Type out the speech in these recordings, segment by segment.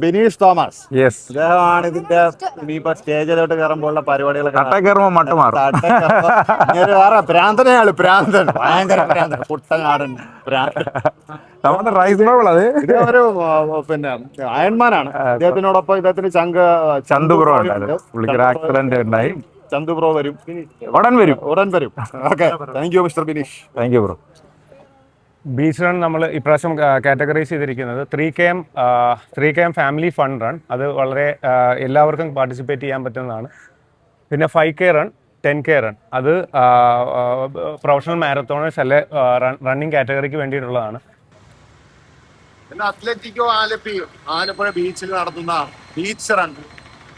Bineesh Thomas. Yes, അദ്ദേഹമാണ് ഇതിന്റെ ഇനിയിപ്പോ സ്റ്റേജിലോട്ട് കയറുമ്പോഴുള്ള പരിപാടികളൊക്കെ. കയറുമ്പോ മട്ട മാറും. വേറെ ഭ്രാന്തനെയാള്, ഭ്രാന്തൻ, ഭയങ്കര ഭ്രാന്തൻ, കുട്ടനാടൻ ഭ്രാന്തൻ. നമ്മുടെ റൈസണബിൾ. അത് ഇത് ഒരു പിന്നെ അയൺമാനാണ്. ഇദ്ദേഹത്തിനോടൊപ്പം ഇദ്ദേഹത്തിന് ചന്തു ബ്രോ ഉണ്ടായിരുന്നു. പുള്ളിക്കൊരു ആക്സിഡന്റ് ഉണ്ടായി. ചന്തു ബ്രോ വരും, ഉടൻ വരും. Okay, thank you mister Bineesh. Thank you bro. Beach run നമ്മൾ ഇപ്രാവശ്യം കാറ്റഗറൈസ് ചെയ്തിരിക്കുന്നത് 3 km ഫാമിലി ഫൺ റൺ. അത് വളരെ എല്ലാവർക്കും പാർട്ടിസിപ്പേറ്റ് ചെയ്യാൻ പറ്റുന്നതാണ്. പിന്നെ 5K റൺ, 10K റൺ, അത് പ്രൊഫഷണൽ മാരത്തോണേഴ്സ് അല്ലെ റണ്ണിങ് കാറ്റഗറിക്ക് വേണ്ടിയിട്ടുള്ളതാണ്. പിന്നെ അത്ലറ്റിക്കോ ആലപ്പുഴ ബീച്ചിൽ നടത്തുന്ന ബീച്ച് റൺ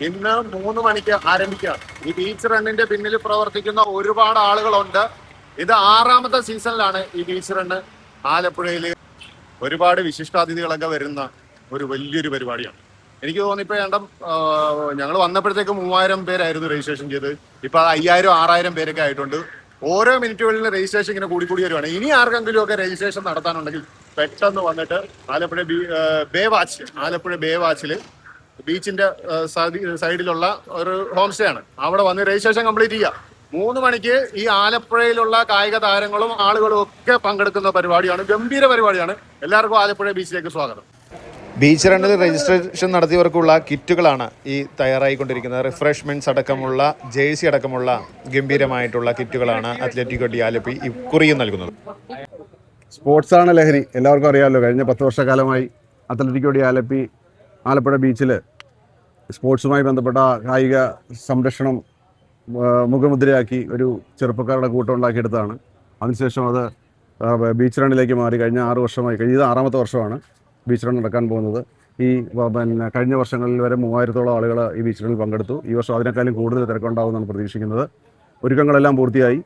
ഇന്ന് 3 മണിക്ക് ആരംഭിക്കുകയാണ്. ഈ ബീച്ച് റണ്ണിന്റെ പിന്നിൽ പ്രവർത്തിക്കുന്ന ഒരുപാട് ആളുകളുണ്ട്. ഇത് 6ാമത്തെ സീസണിലാണ് ഈ ബീച്ച് റണ്ണ്. ആലപ്പുഴയിൽ ഒരുപാട് വിശിഷ്ടാതിഥികളൊക്കെ വരുന്ന ഒരു വലിയൊരു പരിപാടിയാണ്. എനിക്ക് തോന്നുന്നു ഇപ്പൊ ഞങ്ങൾ വന്നപ്പോഴത്തേക്ക് 3000 പേരായിരുന്നു രജിസ്ട്രേഷൻ ചെയ്ത്. ഇപ്പൊ 5000 6000 പേരൊക്കെ ആയിട്ടുണ്ട്. ഓരോ മിനിറ്റുകളിലും രജിസ്ട്രേഷൻ ഇങ്ങനെ കൂടി വരുവാണ്. ഇനി ആർക്കെങ്കിലും ഒക്കെ രജിസ്ട്രേഷൻ നടത്താനുണ്ടെങ്കിൽ പെട്ടെന്ന് വന്നിട്ട് ആലപ്പുഴ ബേ വാച്ചില് ബീച്ചിന്റെ സൈഡിലുള്ള ഒരു ഹോം സ്റ്റേ ആണ്. അവിടെ വന്ന് രജിസ്ട്രേഷൻ കംപ്ലീറ്റ് ചെയ്യുക. 3 മണിക്ക് ഈ ആലപ്പുഴയിലുള്ള കായിക താരങ്ങളും ആളുകളും ഒക്കെ പങ്കെടുക്കുന്ന പരിപാടിയാണ്. ഗംഭീര പരിപാടിയാണ്. എല്ലാവർക്കും ആലപ്പുഴ ബീച്ചിലേക്ക് സ്വാഗതം. ബീച്ച് റണ്ണിൽ രജിസ്ട്രേഷൻ നടത്തിയവർക്കുള്ള കിറ്റുകളാണ് ഈ തയ്യാറായിക്കൊണ്ടിരിക്കുന്നത്. റിഫ്രഷ്മെന്റ്സ് അടക്കമുള്ള ജേഴ്സി അടക്കമുള്ള ഗംഭീരമായിട്ടുള്ള കിറ്റുകളാണ് അത്ലറ്റിക്കോ ഡി ആലപ്പി ഇക്കുറിയും നൽകുന്നത്. സ്പോർട്സാണ് ലഹരി, എല്ലാവർക്കും അറിയാമല്ലോ. കഴിഞ്ഞ 10 വർഷക്കാലമായി അത്ലറ്റിക്കോ ഡി ആലപ്പി ആലപ്പുഴ ബീച്ചിൽ സ്പോർട്സുമായി ബന്ധപ്പെട്ട കായിക സംരക്ഷണം മുഖമുദ്രയാക്കി ഒരു ചെറുപ്പക്കാരുടെ കൂട്ടം ഉണ്ടാക്കിയെടുത്താണ്. അതിനുശേഷം അത് ബീച്ച് റണ്ണിലേക്ക് മാറി. കഴിഞ്ഞ 6 വർഷമായി, ഇത് 6ാമത്തെ വർഷമാണ് ബീച്ച് റൺ നടക്കാൻ പോകുന്നത്. ഈ കഴിഞ്ഞ വർഷങ്ങളിൽ വരെ 3000-ഓളം ആളുകൾ ഈ ബീച്ച് റണ്ണിൽ പങ്കെടുത്തു. ഈ വർഷം അതിനേക്കാളും കൂടുതൽ തിരക്കുണ്ടാവുമെന്നാണ് പ്രതീക്ഷിക്കുന്നത്. ഒരുക്കങ്ങളെല്ലാം പൂർത്തിയായി.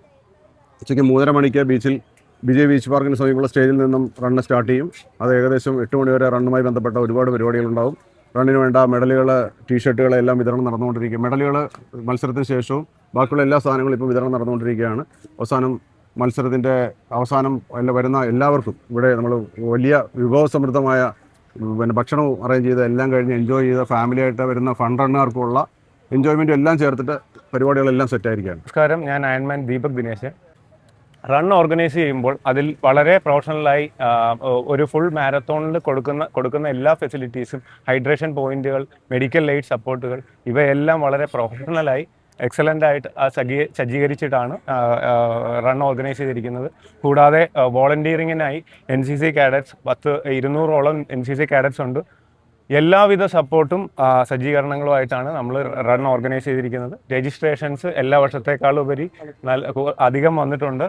ഉച്ചയ്ക്ക് 3:30 മണിക്ക് വിജയ് ബീച്ച് പാർക്കിന് സമീപമുള്ള സ്റ്റേജിൽ നിന്നും റണ്ണ് സ്റ്റാർട്ട് ചെയ്യും. അത് ഏകദേശം 8 മണി വരെ റണ്ണുമായി ബന്ധപ്പെട്ട ഒരുപാട് പരിപാടികളുണ്ടാവും. റണ്ണിന് വേണ്ട മെഡലുകൾ, ടീഷർട്ടുകൾ എല്ലാം വിതരണം നടന്നുകൊണ്ടിരിക്കുക. മെഡലുകൾ മത്സരത്തിന് ശേഷവും ബാക്കിയുള്ള എല്ലാ സാധനങ്ങളും ഇപ്പോൾ വിതരണം നടന്നുകൊണ്ടിരിക്കുകയാണ്. മത്സരത്തിൻ്റെ അവസാനം വരുന്ന എല്ലാവർക്കും ഇവിടെ നമ്മൾ വലിയ വിഭവസമൃദ്ധമായ ഭക്ഷണവും അറേഞ്ച് ചെയ്ത് എല്ലാം കഴിഞ്ഞ് എൻജോയ് ചെയ്ത ഫാമിലിയായിട്ട് വരുന്ന ഫൺ റണ്ണുകാർക്കുള്ള എൻജോയ്മെൻറ്റും എല്ലാം ചേർത്തിട്ട് പരിപാടികളെല്ലാം സെറ്റായിരിക്കുകയാണ്. നമസ്കാരം, ഞാൻ ironman Deepak Dinesh. Run organise ചെയ്യുമ്പോൾ അതിൽ വളരെ പ്രൊഫഷണലായി ഒരു ഫുൾ മാരത്തോണിൽ കൊടുക്കുന്ന എല്ലാ ഫെസിലിറ്റീസും, ഹൈഡ്രേഷൻ പോയിന്റുകൾ, മെഡിക്കൽ എയ്ഡ് സപ്പോർട്ടുകൾ, ഇവയെല്ലാം വളരെ പ്രൊഫഷണലായി എക്സലൻ്റ് ആയിട്ട് സജ്ജീകരിച്ചിട്ടാണ് റൺ ഓർഗനൈസ് ചെയ്തിരിക്കുന്നത്. കൂടാതെ വോളണ്ടിയറിങ്ങിനായി NCC കാഡറ്റ്സ് 200-ഓളം NCC കാഡറ്റ്സ് ഉണ്ട്. എല്ലാവിധ സപ്പോർട്ടും സജ്ജീകരണങ്ങളുമായിട്ടാണ് നമ്മൾ റൺ ഓർഗനൈസ് ചെയ്തിരിക്കുന്നത്. രജിസ്ട്രേഷൻസ് എല്ലാ വർഷത്തേക്കാളും ഉപരി അധികം വന്നിട്ടുണ്ട്.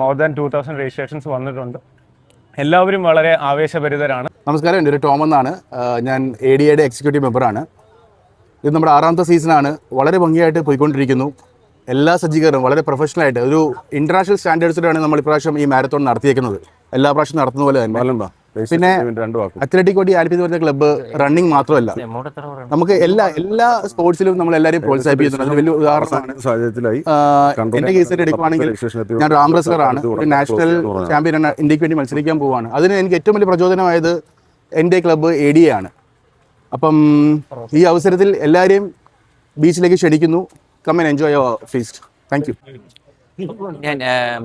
മോർ ദാൻ 2000 രജിസ്ട്രേഷൻസ് വന്നിട്ടുണ്ട്. എല്ലാവരും വളരെ ആവേശഭരിതരാണ്. നമസ്കാരം, എൻ്റെ ഒരു ടോം എന്നാണ്. ഞാൻ ADAയുടെ എക്സിക്യൂട്ടീവ് മെമ്പറാണ്. ഇത് നമ്മുടെ 6ാമത്തെ സീസണാണ്. വളരെ ഭംഗിയായിട്ട് പോയിക്കൊണ്ടിരിക്കുന്നു. എല്ലാ സജ്ജീകരണവും വളരെ പ്രൊഫഷണലായിട്ട് ഒരു ഇൻ്റർനാഷണൽ സ്റ്റാൻഡേർഡ്സിലാണ് നമ്മൾ ഇപ്രാവശ്യം ഈ മാരത്തോൺ നടത്തിയേക്കുന്നത്. എല്ലാ പ്രാവശ്യം നടത്തുന്ന പോലെ തന്നെ. പിന്നെ അത്ലറ്റിക്കോ ഡി ആലപ്പി എന്ന് പറഞ്ഞ ക്ലബ്ബ് റണ്ണിങ് മാത്രമല്ല, നമുക്ക് എല്ലാ സ്പോർട്സിലും നമ്മൾ എല്ലാവരെയും പ്രോത്സാഹിപ്പിക്കുന്നുണ്ട്. അതിന് വലിയ ഉദാഹരണമാണ് എന്റെ കേസിൽ എടുക്കുവാണെങ്കിൽ ഞാൻ റാം റെസ്ലറാണ്. ഒരു നാഷണൽ ചാമ്പ്യനാണ്. ഇന്ത്യക്ക് വേണ്ടി മത്സരിക്കാൻ പോവുകയാണ്. അതിന് എനിക്ക് ഏറ്റവും വലിയ പ്രചോദനമായത് എൻ്റെ ക്ലബ്ബ് ADA ആണ്. അപ്പം ഈ അവസരത്തിൽ എല്ലാവരെയും ബീച്ചിലേക്ക് ക്ഷണിക്കുന്നു. Come and enjoy your feast. Thank you. ഞാൻ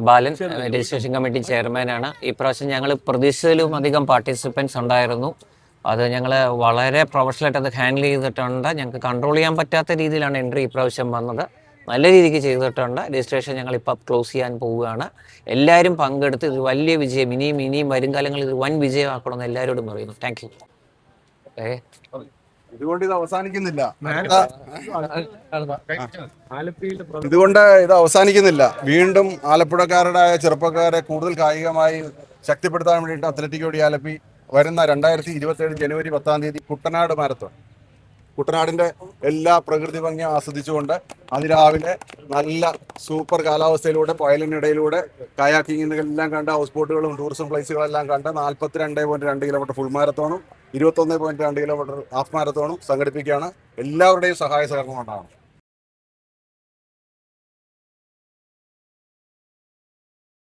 ബാലൻ, രജിസ്ട്രേഷൻ കമ്മിറ്റി ചെയർമാനാണ്. ഇപ്രാവശ്യം ഞങ്ങൾ പ്രതീക്ഷിച്ചതിലും അധികം പാർട്ടിസിപ്പൻസ് ഉണ്ടായിരുന്നു. അത് ഞങ്ങൾ വളരെ പ്രൊഫഷണലായിട്ട് അത് ഹാൻഡിൽ ചെയ്തിട്ടുണ്ട്. ഞങ്ങൾക്ക് കൺട്രോൾ ചെയ്യാൻ പറ്റാത്ത രീതിയിലാണ് എൻട്രി ഇപ്രാവശ്യം വന്നത്. നല്ല രീതിക്ക് ചെയ്തിട്ടുണ്ട്. രജിസ്ട്രേഷൻ ഞങ്ങളിപ്പോൾ ക്ലോസ് ചെയ്യാൻ പോവുകയാണ്. എല്ലാവരും പങ്കെടുത്ത് ഇത് വലിയ വിജയം, ഇനിയും വരും കാലങ്ങളിൽ ഇത് വൻ വിജയമാക്കണമെന്ന് എല്ലാവരോടും പറയുന്നു. Thank you. ഇതുകൊണ്ട് ഇത് അവസാനിക്കുന്നില്ല. വീണ്ടും ആലപ്പുഴക്കാരുടെ ചെറുപ്പക്കാരെ കൂടുതൽ കായികമായി ശക്തിപ്പെടുത്താൻ വേണ്ടിയിട്ട് അത്ലറ്റിക്കോ ഡി ആലപ്പി വരുന്ന 2027 ജനുവരി 10-ാം തീയതി കുട്ടനാട് മാരത്തോൺ, കുട്ടനാടിൻ്റെ എല്ലാ പ്രകൃതി ഭംഗിയും ആസ്വദിച്ചുകൊണ്ട് അതിരാവിലെ നല്ല സൂപ്പർ കാലാവസ്ഥയിലൂടെ വയലിനിടയിലൂടെ കയാക്കിങ്ങെല്ലാം കണ്ട ഹൗസ് ബോട്ടുകളും ടൂറിസം പ്ലേസുകളെല്ലാം കണ്ട് 42.2 കിലോമീറ്റർ ഫുൾ മാരത്തോണും 21.2 കിലോമീറ്റർ ഹാഫ് മാരത്തോണും സംഘടിപ്പിക്കുകയാണ്. എല്ലാവരുടെയും സഹായ സഹകരണം ഉണ്ടാകണം.